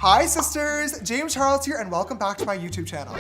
Hi sisters, James Charles here and welcome back to my YouTube channel.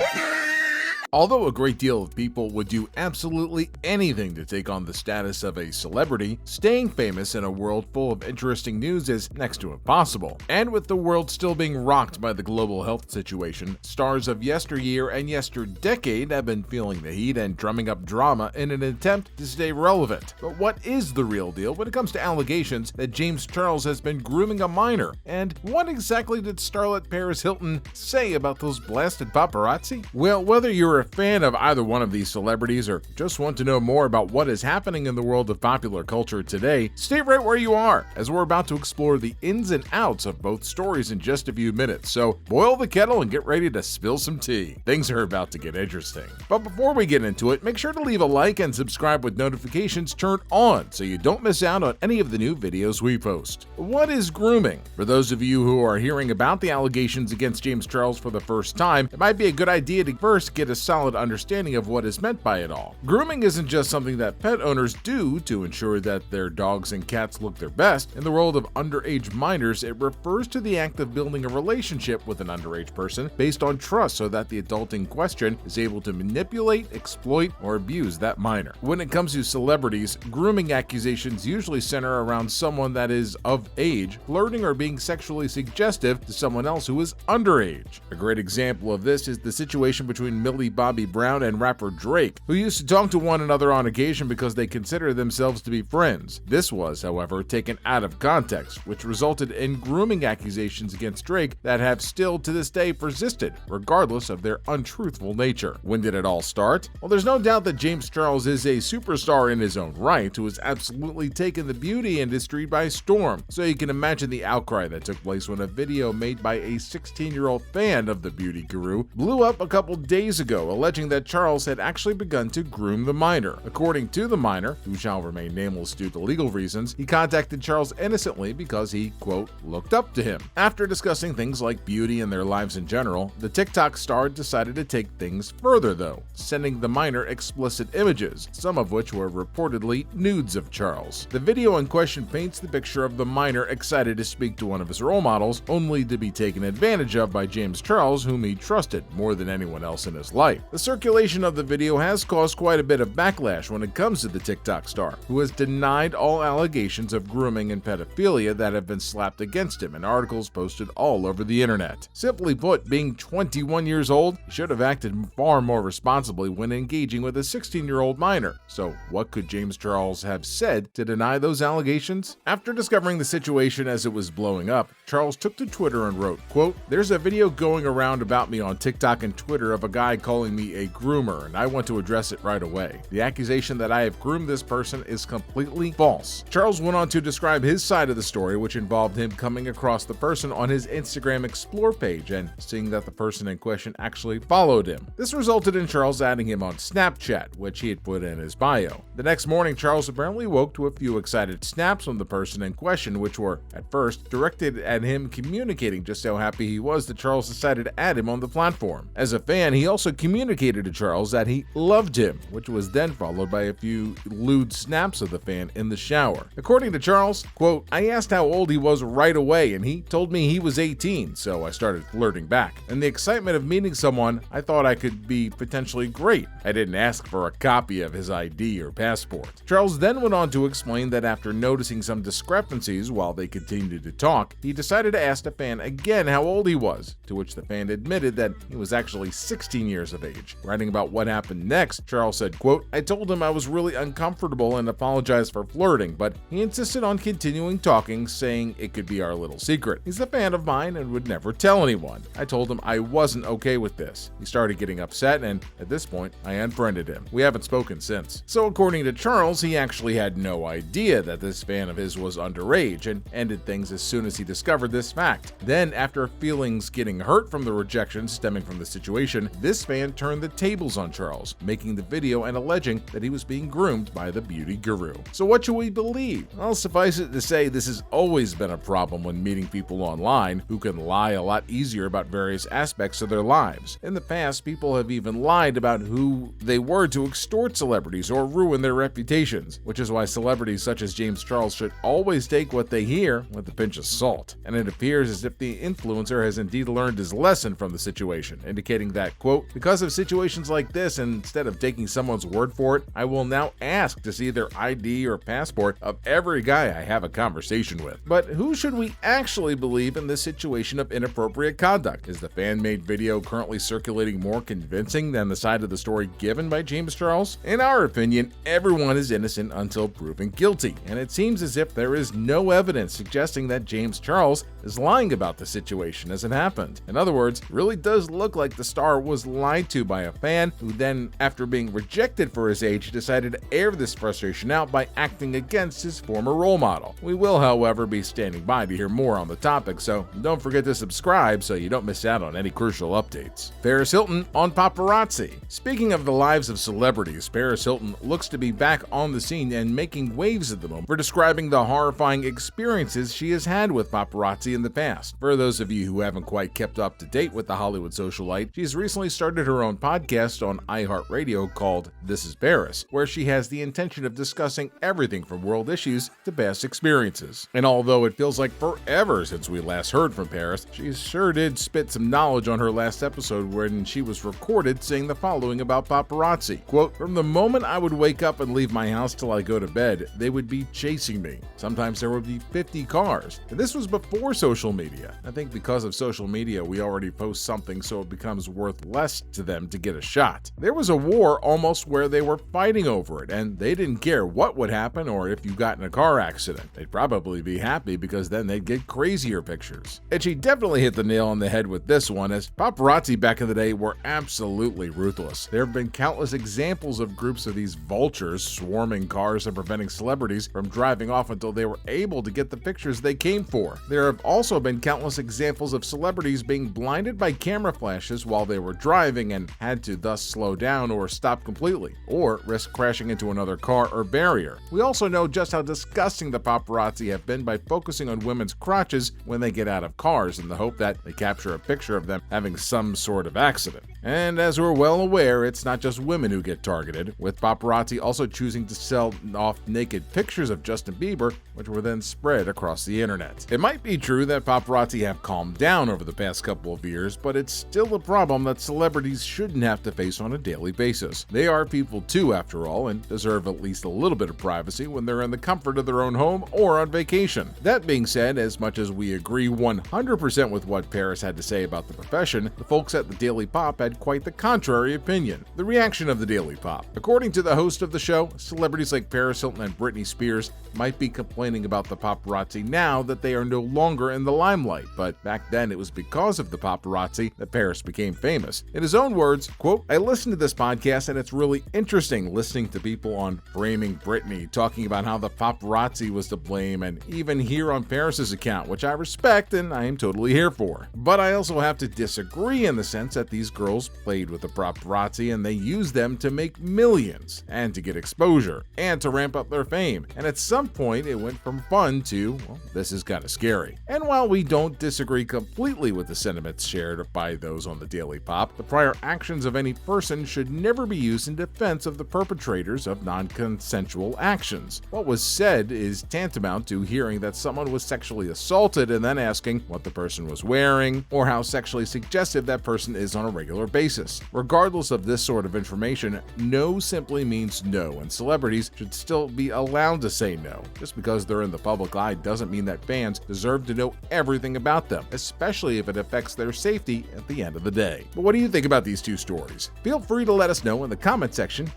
Although a great deal of people would do absolutely anything to take on the status of a celebrity, staying famous in a world full of interesting news is next to impossible. And with the world still being rocked by the global health situation, stars of yesteryear and yesterdecade have been feeling the heat and drumming up drama in an attempt to stay relevant. But what is the real deal when it comes to allegations that James Charles has been grooming a minor? And what exactly did starlet Paris Hilton say about those blasted paparazzi? Well, whether you're a fan of either one of these celebrities or just want to know more about what is happening in the world of popular culture today, stay right where you are, as we're about to explore the ins and outs of both stories in just a few minutes. So boil the kettle and get ready to spill some tea. Things are about to get interesting. But before we get into it, make sure to leave a like and subscribe with notifications turned on so you don't miss out on any of the new videos we post. What is grooming? For those of you who are hearing about the allegations against James Charles for the first time, it might be a good idea to first get a solid understanding of what is meant by it all. Grooming isn't just something that pet owners do to ensure that their dogs and cats look their best. In the world of underage minors, it refers to the act of building a relationship with an underage person based on trust so that the adult in question is able to manipulate, exploit, or abuse that minor. When it comes to celebrities, grooming accusations usually center around someone that is of age, flirting or being sexually suggestive to someone else who is underage. A great example of this is the situation between Millie Bobby Brown and rapper Drake, who used to talk to one another on occasion because they consider themselves to be friends. This was, however, taken out of context, which resulted in grooming accusations against Drake that have still to this day persisted, regardless of their untruthful nature. When did it all start? Well, there's no doubt that James Charles is a superstar in his own right, who has absolutely taken the beauty industry by storm. So you can imagine the outcry that took place when a video made by a 16-year-old fan of the beauty guru blew up a couple days ago, alleging that Charles had actually begun to groom the minor. According to the minor, who shall remain nameless due to legal reasons, he contacted Charles innocently because he, quote, looked up to him. After discussing things like beauty and their lives in general, the TikTok star decided to take things further though, sending the minor explicit images, some of which were reportedly nudes of Charles. The video in question paints the picture of the minor excited to speak to one of his role models, only to be taken advantage of by James Charles, whom he trusted more than anyone else in his life. The circulation of the video has caused quite a bit of backlash when it comes to the TikTok star, who has denied all allegations of grooming and pedophilia that have been slapped against him in articles posted all over the internet. Simply put, being 21 years old, he should have acted far more responsibly when engaging with a 16-year-old minor. So what could James Charles have said to deny those allegations? After discovering the situation as it was blowing up, Charles took to Twitter and wrote, quote, "There's a video going around about me on TikTok and Twitter of a guy calling me a groomer, and I want to address it right away. The accusation that I have groomed this person is completely false." Charles went on to describe his side of the story, which involved him coming across the person on his Instagram Explore page and seeing that the person in question actually followed him. This resulted in Charles adding him on Snapchat, which he had put in his bio. The next morning, Charles apparently woke to a few excited snaps from the person in question, which were, at first, directed at him communicating just how happy he was that Charles decided to add him on the platform. As a fan, he also communicated to Charles that he loved him, which was then followed by a few lewd snaps of the fan in the shower. According to Charles, quote, "I asked how old he was right away and he told me he was 18, so I started flirting back. In the excitement of meeting someone, I thought I could be potentially great. I didn't ask for a copy of his ID or passport." Charles then went on to explain that after noticing some discrepancies while they continued to talk, he decided to ask the fan again how old he was, to which the fan admitted that he was actually 16 years of age. Writing about what happened next, Charles said, quote, "I told him I was really uncomfortable and apologized for flirting, but he insisted on continuing talking, saying it could be our little secret. He's a fan of mine and would never tell anyone. I told him I wasn't okay with this. He started getting upset and at this point, I unfriended him. We haven't spoken since." So according to Charles, he actually had no idea that this fan of his was underage and ended things as soon as he discovered this fact. Then, after feelings getting hurt from the rejection stemming from the situation, this fan turned the tables on Charles, making the video and alleging that he was being groomed by the beauty guru. So what should we believe? Well, suffice it to say, this has always been a problem when meeting people online who can lie a lot easier about various aspects of their lives. In the past, people have even lied about who they were to extort celebrities or ruin their reputations, which is why celebrities such as James Charles should always take what they hear with a pinch of salt. And it appears as if the influencer has indeed learned his lesson from the situation, indicating that, quote, "Because of situations like this, instead of taking someone's word for it, I will now ask to see their ID or passport of every guy I have a conversation with." But who should we actually believe in this situation of inappropriate conduct? Is the fan-made video currently circulating more convincing than the side of the story given by James Charles? In our opinion, everyone is innocent until proven guilty, and it seems as if there is no evidence suggesting that James Charles is lying about the situation as it happened. In other words, it really does look like the star was lied to by a fan who then, after being rejected for his age, decided to air this frustration out by acting against his former role model. We will, however, be standing by to hear more on the topic, so don't forget to subscribe so you don't miss out on any crucial updates. Paris Hilton on Paparazzi. Speaking of the lives of celebrities, Paris Hilton looks to be back on the scene and making waves at the moment for describing the horrifying experiences she has had with paparazzi in the past. For those of you who haven't quite kept up to date with the Hollywood socialite, she's recently started her own podcast on iHeartRadio called This is Paris, where she has the intention of discussing everything from world issues to past experiences. And although it feels like forever since we last heard from Paris, she sure did spit some knowledge on her last episode when she was recorded saying the following about paparazzi. Quote, "From the moment I would wake up and leave my house till I go to bed, they would be chasing me. Sometimes there would be 50 cars. And this was before social media. I think because of social media, we already post something so it becomes worth less to them to get a shot. There was a war almost where they were fighting over it, and they didn't care what would happen or if you got in a car accident. They'd probably be happy because then they'd get crazier pictures." And she definitely hit the nail on the head with this one, as paparazzi back in the day were absolutely ruthless. There have been countless examples of groups of these vultures swarming cars and preventing celebrities from driving off until they were able to get the pictures they came for. There have also been countless examples of celebrities being blinded by camera flashes while they were driving and had to thus slow down or stop completely, or risk crashing into another car or barrier. We also know just how disgusting the paparazzi have been by focusing on women's crotches when they get out of cars in the hope that they capture a picture of them having some sort of accident. And as we're well aware, it's not just women who get targeted, with paparazzi also choosing to sell off naked pictures of Justin Bieber, which were then spread across the internet. It might be true that paparazzi have calmed down over the past couple of years, but it's still a problem that celebrities shouldn't have to face on a daily basis. They are people too, after all, and deserve at least a little bit of privacy when they're in the comfort of their own home or on vacation. That being said, as much as we agree 100% with what Paris had to say about the profession, the folks at the Daily Pop had quite the contrary opinion. The reaction of the Daily Pop. According to the host of the show, celebrities like Paris Hilton and Britney Spears might be complaining about the paparazzi now that they are no longer in the limelight, but back then it was because of the paparazzi that Paris became famous. In his own words, quote, "I listened to this podcast and it's really interesting listening to people on Framing Britney talking about how the paparazzi was to blame, and even here on Paris's account, which I respect and I am totally here for. But I also have to disagree in the sense that these girls played with the paparazzi and they used them to make millions and to get exposure and to ramp up their fame. And at some point it went from fun to, well, this is kind of scary." And while we don't disagree completely with the sentiments shared by those on the Daily Pop, the prior actions of any person should never be used in defense of the perpetrators of non-consensual actions. What was said is tantamount to hearing that someone was sexually assaulted and then asking what the person was wearing or how sexually suggestive that person is on a regular basis. Regardless of this sort of information, no simply means no, and celebrities should still be allowed to say no. Just because they're in the public eye doesn't mean that fans deserve to know everything about them, especially if it affects their safety at the end of the day. But what do you think about these two stories? Feel free to let us know in the comment section